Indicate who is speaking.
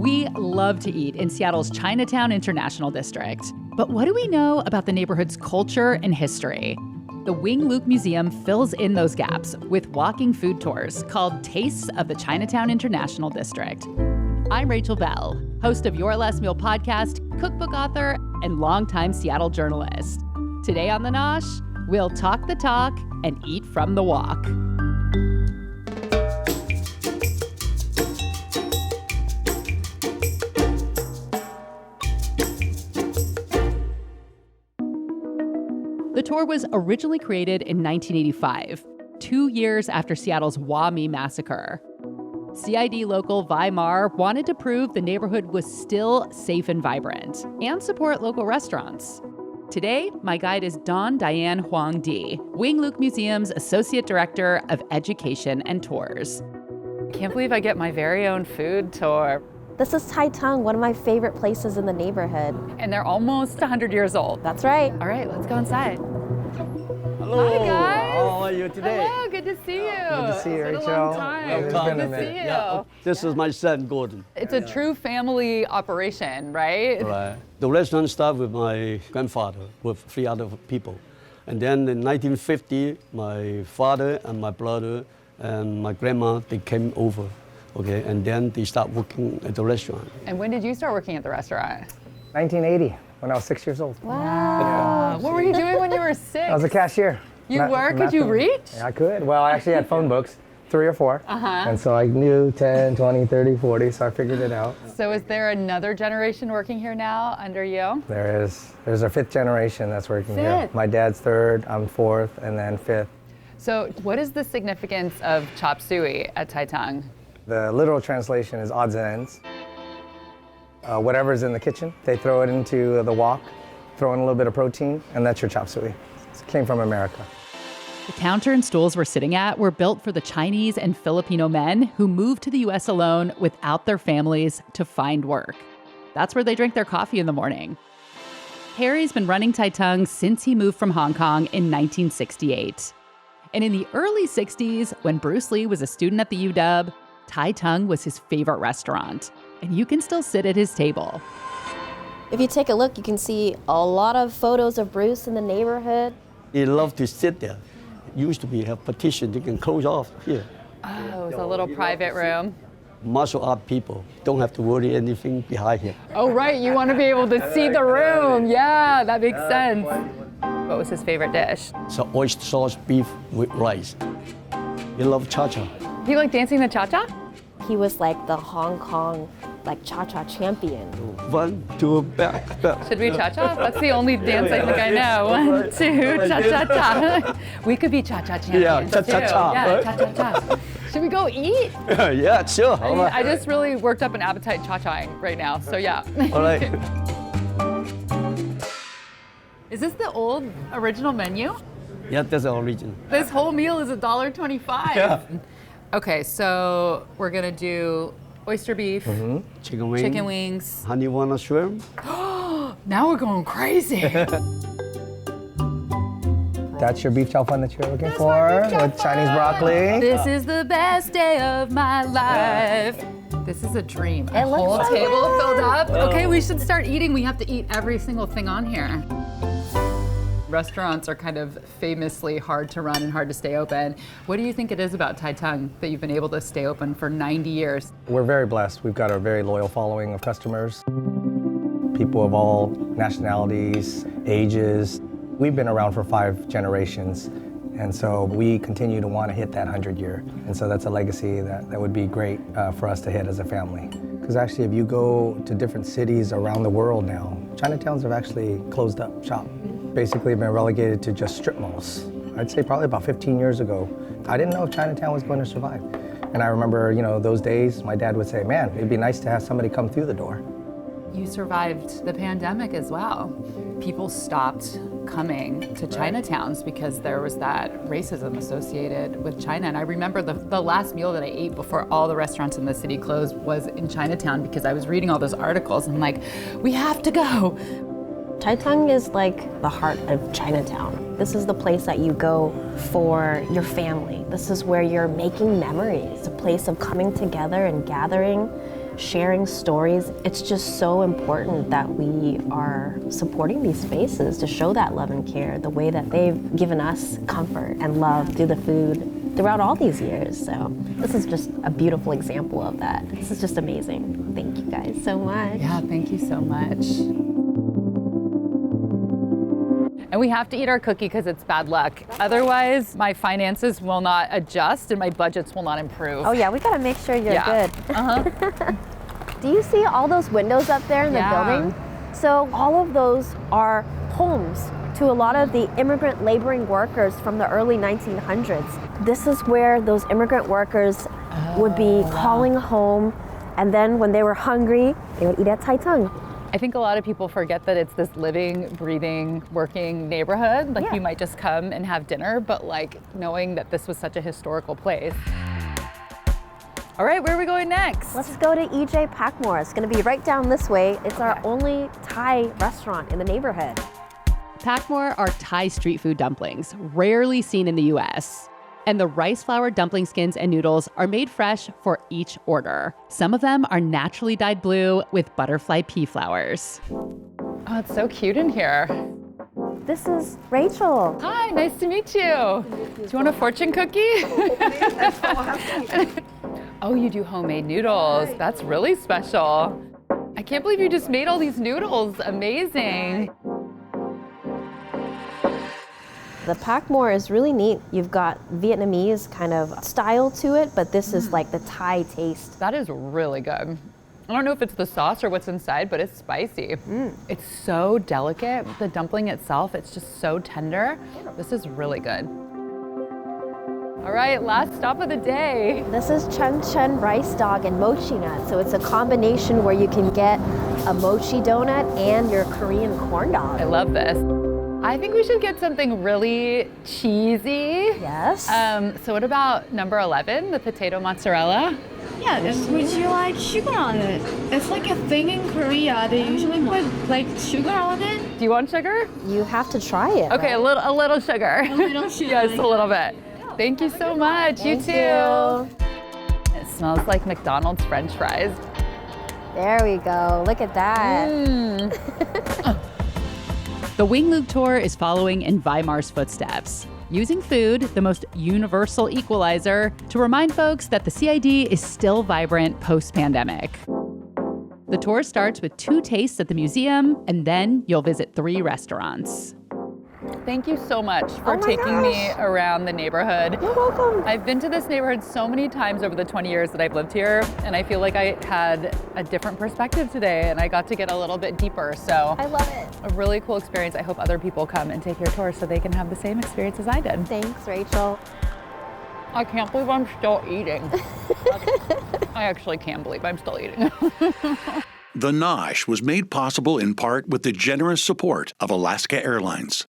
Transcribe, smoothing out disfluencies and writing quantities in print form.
Speaker 1: We love to eat in Seattle's Chinatown-International district. But what do we know about the neighborhood's culture and history? The Wing Luke Museum fills in those gaps with walking food tours called Tastes of the Chinatown-International District. I'm Rachel Belle, host of Your Last Meal podcast, cookbook author, and longtime Seattle journalist. Today on the Nosh, we'll talk the talk and eat from the walk. The tour was originally created in 1985, 2 years after Seattle's Wah-Mee massacre. CID local Weimar wanted to prove the neighborhood was still safe and vibrant and support local restaurants. Today, my guide is Dawn Diane Huang Di, Wing Luke Museum's Associate Director of Education and Tours.
Speaker 2: Can't believe I get my very own food tour.
Speaker 3: This is Tai Tong, one of my favorite places in the neighborhood.
Speaker 2: And they're almost 100 years old.
Speaker 3: That's right.
Speaker 2: All right, let's go inside.
Speaker 4: Hello.
Speaker 2: Hi, guys.
Speaker 4: How are you today?
Speaker 2: Hello, good to see you.
Speaker 4: Good to see you,
Speaker 2: It's
Speaker 4: Rachel.
Speaker 2: been a long time.
Speaker 4: Welcome.
Speaker 2: Good to see you.
Speaker 4: Yeah. This is my son, Gordon.
Speaker 2: It's a true family operation, right?
Speaker 4: Right. The restaurant started with my grandfather, with 3 other people. And then in 1950, my father and my brother and my grandma, they came over. Okay, and then they start working at the restaurant.
Speaker 2: And when did you start working at the restaurant?
Speaker 5: 1980, when I was 6 years old.
Speaker 2: Wow. What were you doing when you were 6?
Speaker 5: I was a cashier.
Speaker 2: You were? Could you reach?
Speaker 5: Yeah, I could. Well, I actually had phone books, 3 or 4. And so I knew 10, 20, 30, 40, so I figured it out.
Speaker 2: So is there another generation working here now under you?
Speaker 5: There is. There's our 5th generation that's working here.
Speaker 2: Fifth?
Speaker 5: My dad's 3rd, I'm 4th, and then 5th.
Speaker 2: So what is the significance of chop suey at Tai Tong?
Speaker 5: The literal translation is odds and ends. Whatever's in the kitchen, they throw it into the wok, throw in a little bit of protein, and that's your chop suey. It came from America.
Speaker 1: The counter and stools we're sitting at were built for the Chinese and Filipino men who moved to the U.S. alone without their families to find work. That's where they drink their coffee in the morning. Harry's been running Tai Tong since he moved from Hong Kong in 1968. And in the early 60s, when Bruce Lee was a student at the UW, Tai Tong was his favorite restaurant, and you can still sit at his table.
Speaker 3: If you take a look, you can see a lot of photos of Bruce in the neighborhood.
Speaker 4: They love to sit there. Used to be have partition, they can close off here.
Speaker 2: Oh, it's a little private room.
Speaker 4: Martial art people don't have to worry anything behind here.
Speaker 2: Oh, right, you want to be able to see the room. Yeah, that makes sense. What was his favorite dish?
Speaker 4: So oyster sauce beef with rice. He loved cha-cha.
Speaker 2: He liked dancing the cha-cha?
Speaker 3: He was like the Hong Kong cha-cha champion.
Speaker 4: 1, 2, back.
Speaker 2: Should we cha-cha? That's the only dance I think I know. 1, 2, cha-cha-cha. We could be cha-cha champions
Speaker 4: Yeah, cha-cha-cha,
Speaker 2: too. Yeah,
Speaker 4: right?
Speaker 2: cha-cha-cha. Should we go eat?
Speaker 4: Yeah, sure.
Speaker 2: I just really worked up an appetite cha-chaing right now, so yeah.
Speaker 4: All right.
Speaker 2: Is this the old original menu?
Speaker 4: Yeah, that's the origin.
Speaker 2: This whole meal is $1.25.
Speaker 4: Yeah.
Speaker 2: Okay, so we're gonna do oyster beef,
Speaker 4: Chicken wing.
Speaker 2: chicken wings.
Speaker 4: Honey walnut shrimp.
Speaker 2: Now we're going crazy.
Speaker 5: That's your beef chow fun that you're looking for with Chinese broccoli.
Speaker 2: This is the best day of my life. This is a dream. A
Speaker 3: looks
Speaker 2: whole
Speaker 3: so
Speaker 2: table
Speaker 3: good.
Speaker 2: filled up. Okay, we should start eating. We have to eat every single thing on here. Restaurants are kind of famously hard to run and hard to stay open. What do you think it is about Tai Tong that you've been able to stay open for 90 years?
Speaker 5: We're very blessed. We've got a very loyal following of customers. People of all nationalities, ages. We've been around for 5 generations, and so we continue to want to hit that 100-year. And so that's a legacy that would be great for us to hit as a family. Because actually, if you go to different cities around the world now, Chinatowns have actually closed up shop. Basically been relegated to just strip malls. I'd say probably about 15 years ago. I didn't know if Chinatown was going to survive. And I remember, those days, my dad would say, man, it'd be nice to have somebody come through the door.
Speaker 2: You survived the pandemic as well. People stopped coming to Chinatowns because there was that racism associated with China. And I remember the last meal that I ate before all the restaurants in the city closed was in Chinatown because I was reading all those articles and I'm like, we have to go.
Speaker 3: Tai Tong is like the heart of Chinatown. This is the place that you go for your family. This is where you're making memories, a place of coming together and gathering sharing stories. It's just so important that we are supporting these spaces to show that love and care, the way that they've given us comfort and love through the food throughout all these years. So this is just a beautiful example of that. This is just amazing. Thank you guys so much.
Speaker 2: Yeah, thank you so much. And we have to eat our cookie because it's bad luck. Otherwise, my finances will not adjust and my budgets will not improve.
Speaker 3: Oh yeah, we gotta make sure you're good. Do you see all those windows up there in the building? So all of those are homes to a lot of the immigrant laboring workers from the early 1900s. This is where those immigrant workers would be calling home, and then when they were hungry, they would eat at Tai Tong.
Speaker 2: I think a lot of people forget that it's this living, breathing, working neighborhood. Like you might just come and have dinner, but like knowing that this was such a historical place. All right, where are we going next?
Speaker 3: Let's go to EJ Pacmore. It's gonna be right down this way. It's our only Thai restaurant in the neighborhood.
Speaker 1: Pacmore are Thai street food dumplings, rarely seen in the US. And the rice flour dumpling skins and noodles are made fresh for each order. Some of them are naturally dyed blue with butterfly pea flowers.
Speaker 2: Oh, it's so cute in here.
Speaker 3: This is Rachel.
Speaker 2: Hi, nice to meet you. Do you want a fortune cookie? Oh, you do homemade noodles. That's really special. I can't believe you just made all these noodles. Amazing.
Speaker 3: The Pacmore is really neat. You've got Vietnamese kind of style to it, but this is like the Thai taste.
Speaker 2: That is really good. I don't know if it's the sauce or what's inside, but it's spicy. It's so delicate. The dumpling itself, it's just so tender. This is really good. All right, last stop of the day.
Speaker 3: This is Chun Chun rice dog and mochi nut. So it's a combination where you can get a mochi donut and your Korean corn dog.
Speaker 2: I love this. I think we should get something really cheesy.
Speaker 3: Yes.
Speaker 2: So what about number 11, the potato mozzarella?
Speaker 6: Yeah, would you like sugar on it? It's like a thing in Korea. They usually put like sugar on it.
Speaker 2: Do you want sugar?
Speaker 3: You have to try it.
Speaker 2: Okay,
Speaker 3: right?
Speaker 2: a little sugar.
Speaker 6: A little sugar.
Speaker 2: Yes, a little bit. Thank you so much. You too. It smells like McDonald's French fries.
Speaker 3: There we go. Look at that.
Speaker 1: The Wing Luk tour is following in Weimar's footsteps, using food, the most universal equalizer, to remind folks that the CID is still vibrant post-pandemic. The tour starts with 2 tastes at the museum, and then you'll visit 3 restaurants.
Speaker 2: Thank you so much for taking me around the neighborhood.
Speaker 3: You're welcome.
Speaker 2: I've been to this neighborhood so many times over the 20 years that I've lived here, and I feel like I had a different perspective today, and I got to get a little bit deeper. So
Speaker 3: I love it.
Speaker 2: a really cool experience. I hope other people come and take your tour so they can have the same experience as I did.
Speaker 3: Thanks, Rachel.
Speaker 2: I can't believe I'm still eating. I actually can't believe I'm still eating.
Speaker 7: The Nosh was made possible in part with the generous support of Alaska Airlines.